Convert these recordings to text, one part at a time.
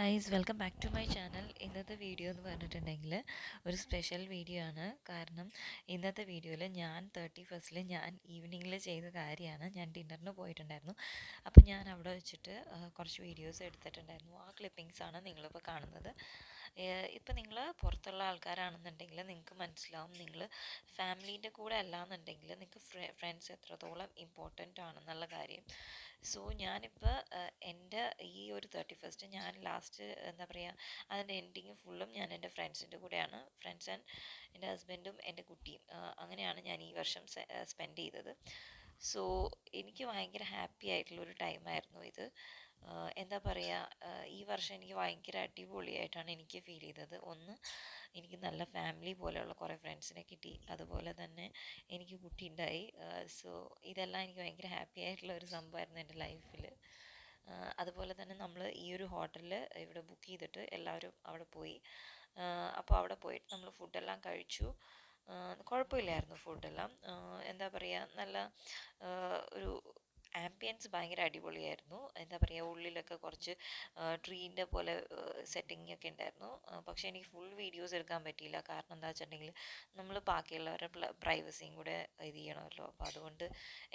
Guys welcome back to my channel. ഇന്നത്തെ video എന്ന് പറഞ്ഞിട്ടുണ്ടെങ്കിൽ ഒരു സ്പെഷ്യൽ വീഡിയോ ആണ്. കാരണം ഇന്നത്തെ വീഡിയോയിൽ ഞാൻ 31st ഞാൻ ഈവനിങ്ങിൽ ചെയ്ത കാര്യമാണ്. ഞാൻ ഡിന്നറിന് പോയിട്ടുണ്ടായിരുന്നു. അപ്പോൾ ഞാൻ അവിടെ വെച്ചിട്ട് കുറച്ച് വീഡിയോസ് എടുത്തിട്ടുണ്ടായിരുന്നു. ആ ക്ലിപ്പിങ്സാണ് നിങ്ങളിപ്പോൾ കാണുന്നത്. ഇപ്പം നിങ്ങൾ പുറത്തുള്ള ആൾക്കാരാണെന്നുണ്ടെങ്കിൽ നിങ്ങൾക്ക് മനസ്സിലാവും, നിങ്ങൾ ഫാമിലീൻ്റെ കൂടെ അല്ലാന്നുണ്ടെങ്കിൽ നിങ്ങൾക്ക് ഫ്രണ്ട്സ് എത്രത്തോളം ഇമ്പോർട്ടൻ്റ് ആണെന്നുള്ള കാര്യം. സോ ഞാനിപ്പോൾ എൻ്റെ ഈ ഒരു 31st ഞാൻ ലാസ്റ്റ് എന്താ പറയുക, അതിൻ്റെ എൻഡിങ് ഫുള്ളും ഞാൻ എൻ്റെ ഫ്രണ്ട്സിൻ്റെ കൂടെയാണ്. ഫ്രണ്ട്സ് ആൻഡ് എൻ്റെ ഹസ്ബൻഡും എൻ്റെ കുട്ടിയും, അങ്ങനെയാണ് ഞാൻ ഈ വർഷം സ്പെൻഡ് ചെയ്തത്. സോ എനിക്ക് ഭയങ്കര ഹാപ്പി ആയിട്ടുള്ളൊരു ടൈമായിരുന്നു ഇത്. എന്താ പറയുക, ഈ വർഷം എനിക്ക് ഭയങ്കര അടിപൊളിയായിട്ടാണ് എനിക്ക് ഫീൽ ചെയ്തത്. ഒന്ന്, എനിക്ക് നല്ല ഫാമിലി പോലെയുള്ള കുറേ ഫ്രണ്ട്സിനെ കിട്ടി. അതുപോലെ തന്നെ എനിക്ക് കുട്ടി ഉണ്ടായി. സോ ഇതെല്ലാം എനിക്ക് ഭയങ്കര ഹാപ്പി ആയിട്ടുള്ള ഒരു സംഭവമായിരുന്നു എൻ്റെ ലൈഫിൽ. അതുപോലെ തന്നെ നമ്മൾ ഈ ഒരു ഹോട്ടലിൽ ഇവിടെ ബുക്ക് ചെയ്തിട്ട് എല്ലാവരും അവിടെ പോയി. അപ്പോൾ അവിടെ പോയിട്ട് നമ്മൾ ഫുഡെല്ലാം കഴിച്ചു. കുഴപ്പമില്ലായിരുന്നു ഫുഡെല്ലാം. എന്താ പറയുക, നല്ല ഒരു ആംബിയൻസ് ഭയങ്കര അടിപൊളിയായിരുന്നു. എന്താ പറയുക, ഉള്ളിലൊക്കെ കുറച്ച് ട്രീൻ്റെ പോലെ സെറ്റിംഗ് ഒക്കെ ഉണ്ടായിരുന്നു. പക്ഷേ എനിക്ക് ഫുൾ വീഡിയോസ് എടുക്കാൻ പറ്റിയില്ല. കാരണം എന്താ വെച്ചിട്ടുണ്ടെങ്കിൽ നമ്മൾ ബാക്കിയുള്ളവരുടെ പ്രൈവസിയും കൂടെ ഇത് ചെയ്യണമല്ലോ. അപ്പോൾ അതുകൊണ്ട്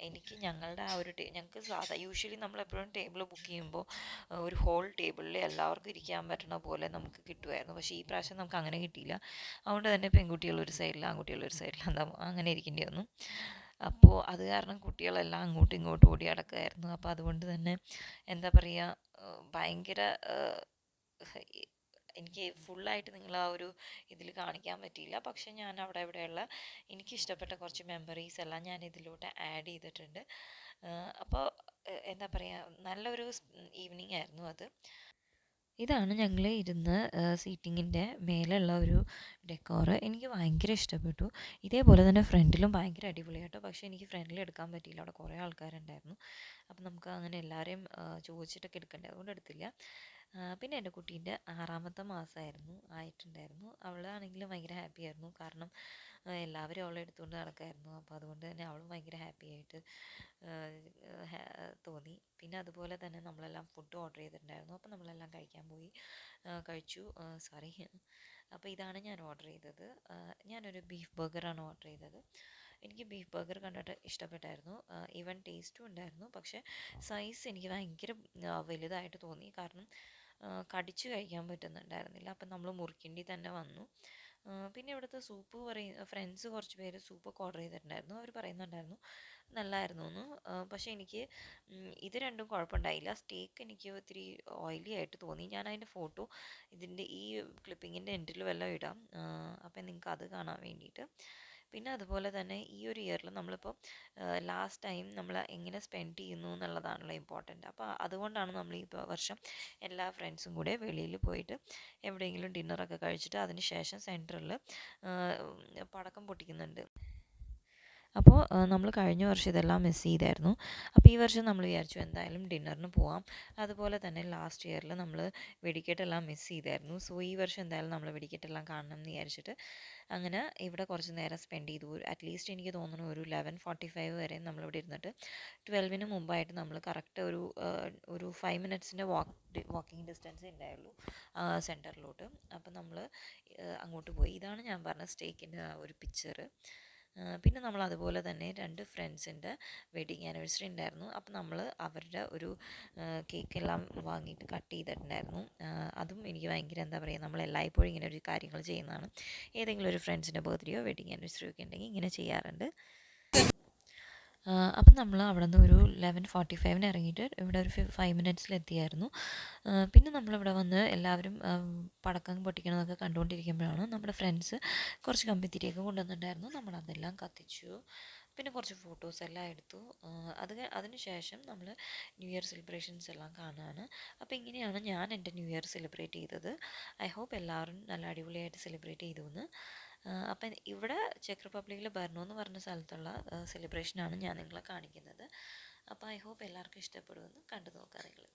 എനിക്ക് ഞങ്ങളുടെ ആ ഒരു ഞങ്ങൾക്ക് യൂഷ്വലി നമ്മളെപ്പോഴും ടേബിൾ ബുക്ക് ചെയ്യുമ്പോൾ ഒരു ഹോൾ ടേബിളിൽ എല്ലാവർക്കും ഇരിക്കാൻ പറ്റണ പോലെ നമുക്ക് കിട്ടുമായിരുന്നു. പക്ഷേ ഈ പ്രാവശ്യം നമുക്ക് അങ്ങനെ കിട്ടിയില്ല. അതുകൊണ്ട് തന്നെ പെൺകുട്ടികളൊരു സൈഡിൽ ആൺകുട്ടികളൊരു സൈഡിൽ എന്താ അങ്ങനെ ഇരിക്കേണ്ടി വന്നു. അപ്പോൾ അത് കാരണം കുട്ടികളെല്ലാം അങ്ങോട്ടും ഇങ്ങോട്ടും ഓടി നടക്കുമായിരുന്നു. അപ്പോൾ അതുകൊണ്ട് തന്നെ എന്താ പറയുക, ഭയങ്കര എനിക്ക് ഫുള്ളായിട്ട് നിങ്ങൾ ആ ഒരു ഇതിൽ കാണിക്കാൻ പറ്റിയില്ല. പക്ഷെ ഞാൻ അവിടെ ഇവിടെയുള്ള എനിക്കിഷ്ടപ്പെട്ട കുറച്ച് മെമ്മറീസ് എല്ലാം ഞാൻ ഇതിലോട്ട് ആഡ് ചെയ്തിട്ടുണ്ട്. അപ്പോൾ എന്താ പറയുക, നല്ലൊരു ഈവനിങ് ആയിരുന്നു അത്. ഇതാണ് ഞങ്ങൾ ഇരുന്ന് സീറ്റിങ്ങിൻ്റെ മേലുള്ള ഒരു ഡെക്കോറ്. എനിക്ക് ഭയങ്കര ഇഷ്ടപ്പെട്ടു. ഇതേപോലെ തന്നെ ഫ്രണ്ടിലും ഭയങ്കര അടിപൊളിയാട്ടോ. പക്ഷേ എനിക്ക് ഫ്രണ്ടിൽ എടുക്കാൻ പറ്റിയില്ല, അവിടെ കുറേ ആൾക്കാരുണ്ടായിരുന്നു. അപ്പം നമുക്ക് അങ്ങനെ എല്ലാവരെയും ചോദിച്ചിട്ടൊക്കെ എടുക്കണ്ടേ, അതുകൊണ്ട് എടുത്തില്ല. പിന്നെ എൻ്റെ കുട്ടീൻ്റെ 6ാമത്തെ മാസമായിരുന്നു ആയിട്ടുണ്ടായിരുന്നു. അവളാണെങ്കിലും ഭയങ്കര ഹാപ്പി ആയിരുന്നു. കാരണം എല്ലാവരും അവളെ എടുത്തുകൊണ്ട് നടക്കായിരുന്നു. അപ്പോൾ അതുകൊണ്ട് തന്നെ അവളും ഭയങ്കര ഹാപ്പി ആയിട്ട് തോന്നി. പിന്നെ അതുപോലെ തന്നെ നമ്മളെല്ലാം ഫുഡ് ഓർഡർ ചെയ്തിട്ടുണ്ടായിരുന്നു. അപ്പോൾ നമ്മളെല്ലാം കഴിക്കാൻ പോയി, കഴിച്ചു. സോറി. അപ്പോൾ ഇതാണ് ഞാൻ ഓർഡർ ചെയ്തത്. ഞാനൊരു ബീഫ് ബർഗറാണ് ഓർഡർ ചെയ്തത്. എനിക്ക് ബീഫ് ബർഗർ കണ്ടിട്ട് ഇഷ്ടപ്പെട്ടായിരുന്നു. ഈവൻ ടേസ്റ്റും ഉണ്ടായിരുന്നു. പക്ഷേ സൈസ് എനിക്ക് ഭയങ്കര വലുതായിട്ട് തോന്നി. കാരണം കടിച്ചു കഴിക്കാൻ പറ്റുന്നുണ്ടായിരുന്നില്ല. അപ്പം നമ്മൾ മുറിക്കേണ്ടി തന്നെ വന്നു. പിന്നെ ഇവിടുത്തെ സൂപ്പ് ഫ്രണ്ട്സ് കുറച്ച് പേര് സൂപ്പൊക്കെ ഓർഡർ ചെയ്തിട്ടുണ്ടായിരുന്നു. അവർ പറയുന്നുണ്ടായിരുന്നു നല്ലായിരുന്നു എന്ന്. പക്ഷേ എനിക്ക് ഇത് രണ്ടും കുഴപ്പമുണ്ടായില്ല. സ്റ്റേക്ക് എനിക്ക് ഒത്തിരി ഓയിലി ആയിട്ട് തോന്നി. ഞാൻ അതിൻ്റെ ഫോട്ടോ ഇതിൻ്റെ ഈ ക്ലിപ്പിങ്ങിൻ്റെ എൻഡിൽ വല്ലതും ഇടാം. അപ്പം നിങ്ങൾക്ക് അത് കാണാൻ വേണ്ടിയിട്ട്. പിന്നെ അതുപോലെ തന്നെ ഈ ഒരു ഇയറിൽ നമ്മളിപ്പോൾ ലാസ്റ്റ് ടൈം നമ്മൾ എങ്ങനെ സ്പെൻഡ് ചെയ്യുന്നു എന്നുള്ളതാണല്ലോ ഇമ്പോർട്ടൻ്റ്. അപ്പോൾ അതുകൊണ്ടാണ് നമ്മൾ ഈ വർഷം എല്ലാ ഫ്രണ്ട്സും കൂടെ വെളിയിൽ പോയിട്ട് എവിടെയെങ്കിലും ഡിന്നറൊക്കെ കഴിച്ചിട്ട് അതിന് ശേഷം സെൻറ്ററിൽ പടക്കം പൊട്ടിക്കുന്നുണ്ട്. അപ്പോൾ നമ്മൾ കഴിഞ്ഞ വർഷം ഇതെല്ലാം മിസ് ചെയ്തായിരുന്നു. അപ്പോൾ ഈ വർഷം നമ്മൾ വിചാരിച്ചു എന്തായാലും ഡിന്നറിന് പോവാം. അതുപോലെ തന്നെ ലാസ്റ്റ് ഇയറിൽ നമ്മൾ വെടിക്കെട്ടെല്ലാം മിസ് ചെയ്തായിരുന്നു. സോ ഈ വർഷം എന്തായാലും നമ്മൾ വെടിക്കെട്ടെല്ലാം കാണണം എന്ന് വിചാരിച്ചിട്ട് അങ്ങനെ ഇവിടെ കുറച്ച് നേരം സ്പെൻഡ് ചെയ്തു. അറ്റ്ലീസ്റ്റ് എനിക്ക് തോന്നുന്നു ഒരു 11:45 വരെ നമ്മളിവിടെ ഇരുന്നിട്ട് 12-ന് മുമ്പായിട്ട് നമ്മൾ കറക്റ്റ് ഒരു 5 മിനിറ്റ്സിൻ്റെ വാക്കിംഗ് ഡിസ്റ്റൻസേ ഉണ്ടായുള്ളൂ സെൻറ്ററിലോട്ട്. അപ്പം നമ്മൾ അങ്ങോട്ട് പോയി. ഇതാണ് ഞാൻ പറഞ്ഞ സ്റ്റേക്കിൻ്റെ ഒരു പിക്ചർ. പിന്നെ നമ്മൾ അതുപോലെ തന്നെ 2 ഫ്രണ്ട്സിൻ്റെ വെഡിങ് ആനിവേഴ്സറി ഉണ്ടായിരുന്നു. അപ്പോൾ നമ്മൾ അവരുടെ ഒരു കേക്കെല്ലാം വാങ്ങിയിട്ട് കട്ട് ചെയ്തിട്ടുണ്ടായിരുന്നു. അതും എനിക്ക് ഭയങ്കര എന്താ പറയുക, നമ്മൾ എല്ലായ്പ്പോഴും ഇങ്ങനെ ഒരു കാര്യങ്ങൾ ചെയ്യുന്നതാണ്. ഏതെങ്കിലും ഒരു ഫ്രണ്ട്സിൻ്റെ ബർത്ത്ഡേയോ വെഡിങ് ആനിവേഴ്സറിയോ ഒക്കെ ഉണ്ടെങ്കിൽ ഇങ്ങനെ ചെയ്യാറുണ്ട്. അപ്പം നമ്മൾ അവിടെ നിന്ന് ഒരു 11:45 ഇറങ്ങിയിട്ട് ഇവിടെ ഒരു 5 മിനിറ്റ്സിലെത്തിയായിരുന്നു. പിന്നെ നമ്മളിവിടെ വന്ന് എല്ലാവരും പടക്കം പൊട്ടിക്കണതൊക്കെ കണ്ടുകൊണ്ടിരിക്കുമ്പോഴാണ് നമ്മുടെ ഫ്രണ്ട്സ് കുറച്ച് കമ്പിത്തിരിയൊക്കെ കൊണ്ടുവന്നിട്ടുണ്ടായിരുന്നു. നമ്മളതെല്ലാം കത്തിച്ചു. പിന്നെ കുറച്ച് ഫോട്ടോസ് എല്ലാം എടുത്തു. അതിന് ശേഷം നമ്മൾ ന്യൂ ഇയർ സെലിബ്രേഷൻസ് എല്ലാം കാണുകയാണ്. അപ്പോൾ ഇങ്ങനെയാണ് ഞാൻ എൻ്റെ ന്യൂ ഇയർ സെലിബ്രേറ്റ് ചെയ്തത്. ഐ ഹോപ്പ് എല്ലാവരും നല്ല അടിപൊളിയായിട്ട് സെലിബ്രേറ്റ് ചെയ്തു എന്ന്. അപ്പം ഇവിടെ ചെക്ക് റിപ്പബ്ലിക്കിൽ ബർണോ എന്ന് പറഞ്ഞ സ്ഥലത്തുള്ള സെലിബ്രേഷനാണ് ഞാൻ നിങ്ങളെ കാണിക്കുന്നത്. അപ്പോൾ ഐ ഹോപ്പ് എല്ലാവർക്കും ഇഷ്ടപ്പെടുമെന്ന്. കണ്ടു നോക്കാം നിങ്ങൾ.